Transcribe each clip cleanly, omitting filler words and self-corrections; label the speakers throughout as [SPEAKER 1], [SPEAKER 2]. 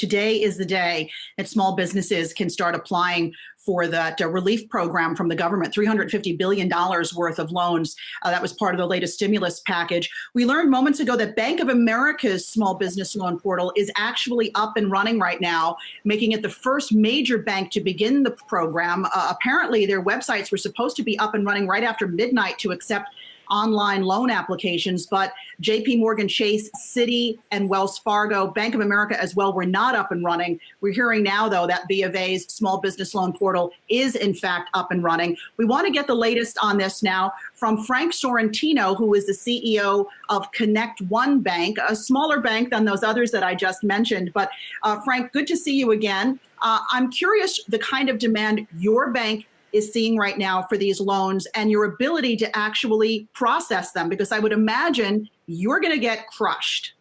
[SPEAKER 1] today is the day that small businesses can start applying for that relief program from the government, $350 billion worth of loans. That was part of the latest stimulus package. We learned moments ago that Bank of America's small business loan portal is actually up and running right now, making it the first major bank to begin the program. Apparently, their websites were supposed to be up and running right after midnight to accept online loan applications, but JP Morgan Chase, Citi, and Wells Fargo, Bank of America as well, were not up and running. We're hearing now, though, that B of A's small business loan portal is in fact up and running. We want to get the latest on this now from Frank Sorrentino, who is the CEO of Connect One Bank, a smaller bank than those others that I just mentioned. But Frank, good to see you again. I'm curious the kind of demand your bank is seeing right now for these loans and your ability to actually process them, because I would imagine you're going to get crushed.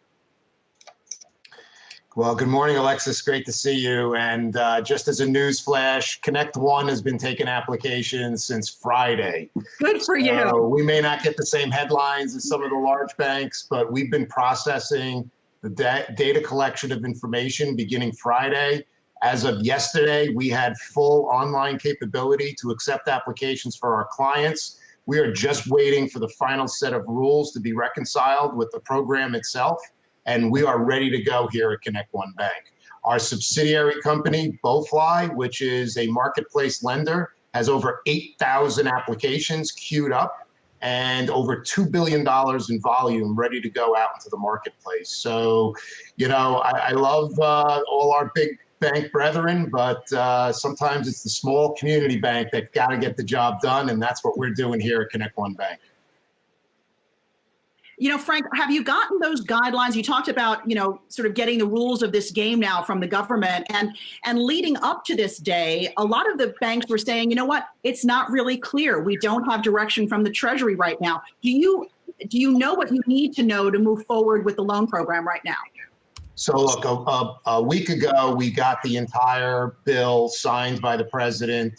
[SPEAKER 2] Well, good morning, Alexis. Great to see you. And just as a news flash, Connect One has been taking applications since Friday.
[SPEAKER 1] Good for you.
[SPEAKER 2] We may not get the same headlines as some of the large banks, but we've been processing the data collection of information beginning Friday. As of yesterday, we had full online capability to accept applications for our clients. We are just waiting for the final set of rules to be reconciled with the program itself, and we are ready to go here at Connect One Bank. Our subsidiary company, BoFly, which is a marketplace lender, has over 8,000 applications queued up and over $2 billion in volume ready to go out into the marketplace. So, you know, I love all our big bank brethren, but sometimes it's the small community bank that got to get the job done, and that's what we're doing here at Connect One Bank.
[SPEAKER 1] You know, Frank, have you gotten those guidelines? You talked about, you know, sort of getting the rules of this game now from the government, and leading up to this day, a lot of the banks were saying, you know what, it's not really clear. We don't have direction from the Treasury right now. Do you know what you need to know to move forward with the loan program right now?
[SPEAKER 2] So look, a week ago, we got the entire bill signed by the president,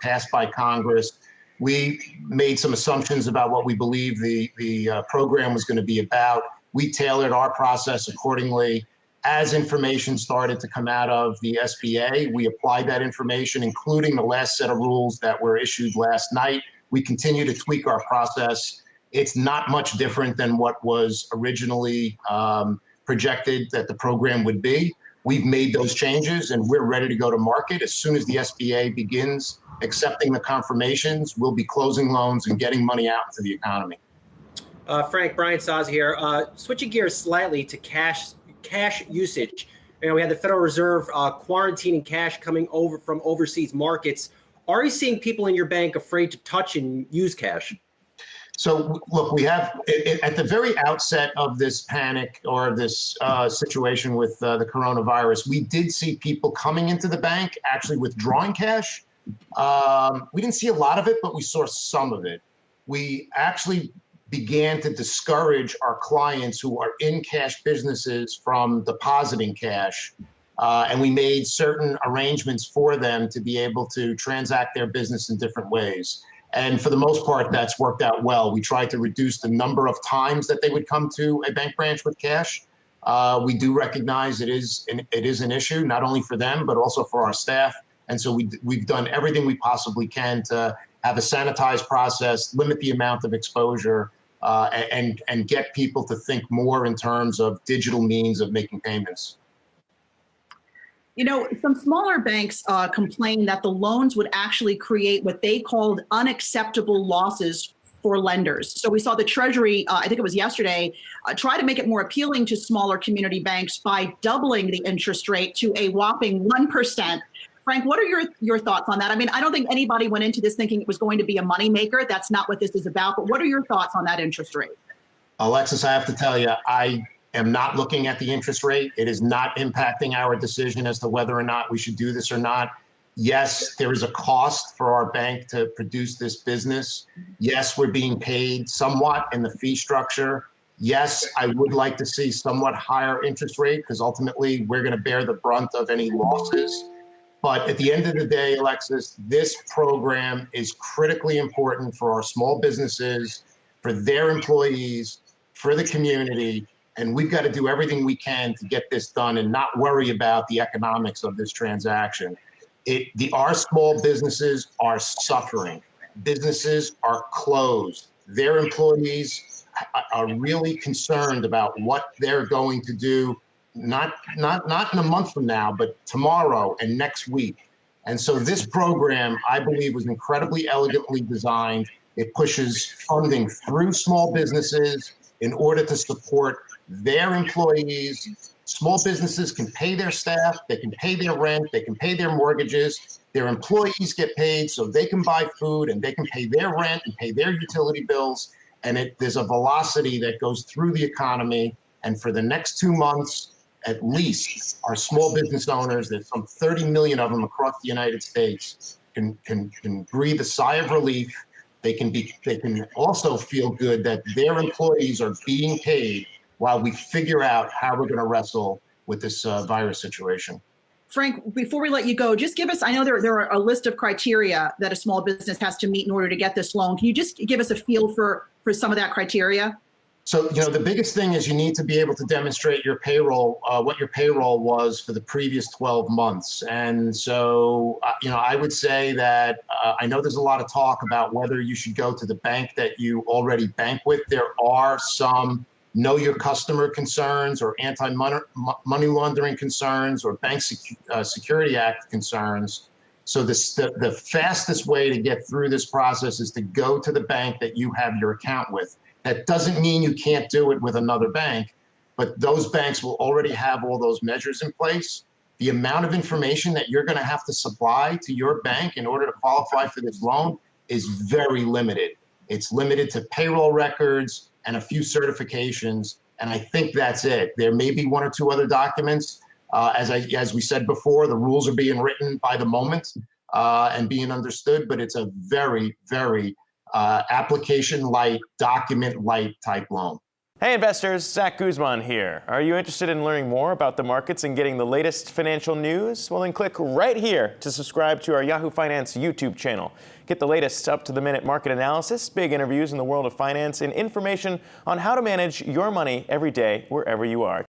[SPEAKER 2] passed by Congress. We made some assumptions about what we believe the program was going to be about. We tailored our process accordingly. As information started to come out of the SBA, we applied that information, including the last set of rules that were issued last night. We continue to tweak our process. It's not much different than what was originally projected that the program would be. We've made those changes and we're ready to go to market. As soon as the SBA begins accepting the confirmations, we'll be closing loans and getting money out into the economy.
[SPEAKER 3] Frank, Brian Sozzi here. Switching gears slightly to cash usage. You know, we had the Federal Reserve quarantining cash coming over from overseas markets. Are you seeing people in your bank afraid to touch and use cash?
[SPEAKER 2] So look, we have at the very outset of this panic or this situation with the coronavirus, we did see people coming into the bank actually withdrawing cash. We didn't see a lot of it, but we saw some of it. We actually began to discourage our clients who are in cash businesses from depositing cash. And we made certain arrangements for them to be able to transact their business in different ways. And for the most part, that's worked out well. We tried to reduce the number of times that they would come to a bank branch with cash. We do recognize it is an issue, not only for them, but also for our staff. And so we've done everything we possibly can to have a sanitized process, limit the amount of exposure, and get people to think more in terms of digital means of making payments.
[SPEAKER 1] You know, some smaller banks complained that the loans would actually create what they called unacceptable losses for lenders. So we saw the Treasury, I think it was yesterday, try to make it more appealing to smaller community banks by doubling the interest rate to a whopping 1%. Frank, what are your thoughts on that? I mean, I don't think anybody went into this thinking it was going to be a moneymaker. That's not what this is about. But what are your thoughts on that interest rate?
[SPEAKER 2] Alexis, I have to tell you, I am not looking at the interest rate. It is not impacting our decision as to whether or not we should do this or not. Yes, there is a cost for our bank to produce this business. Yes, we're being paid somewhat in the fee structure. Yes, I would like to see somewhat higher interest rate because ultimately we're going to bear the brunt of any losses. But at the end of the day, Alexis, this program is critically important for our small businesses, for their employees, for the community. And we've got to do everything we can to get this done and not worry about the economics of this transaction. Our small businesses are suffering. Businesses are closed. Their employees are really concerned about what they're going to do, not in a month from now, but tomorrow and next week. And so this program, I believe, was incredibly elegantly designed. It pushes funding through small businesses in order to support their employees. Small businesses can pay their staff, they can pay their rent, they can pay their mortgages. Their employees get paid so they can buy food and they can pay their rent and pay their utility bills. And there's a velocity that goes through the economy. And for the next 2 months, at least, our small business owners, there's some 30 million of them across the United States, can breathe a sigh of relief. They can also feel good that their employees are being paid while we figure out how we're going to wrestle with this virus situation.
[SPEAKER 1] Frank, before we let you go, just give us, I know there are a list of criteria that a small business has to meet in order to get this loan. Can you just give us a feel for some of that criteria?
[SPEAKER 2] So, the biggest thing is you need to be able to demonstrate your payroll, what your payroll was for the previous 12 months. And so, I would say that I know there's a lot of talk about whether you should go to the bank that you already bank with. There are some know your customer concerns or anti-money laundering concerns or Bank Security Act concerns. So the fastest way to get through this process is to go to the bank that you have your account with. That doesn't mean you can't do it with another bank, but those banks will already have all those measures in place. The amount of information that you're going to have to supply to your bank in order to qualify for this loan is very limited. It's limited to payroll records and a few certifications, and I think that's it. There may be 1 or 2 other documents. As we said before, the rules are being written by the moment and being understood, but it's a very, very application light, document light type loan.
[SPEAKER 4] Hey investors, Zach Guzman here. Are you interested in learning more about the markets and getting the latest financial news? Well, then click right here to subscribe to our Yahoo Finance YouTube channel. Get the latest up-to-the-minute market analysis, big interviews in the world of finance, and information on how to manage your money every day wherever you are.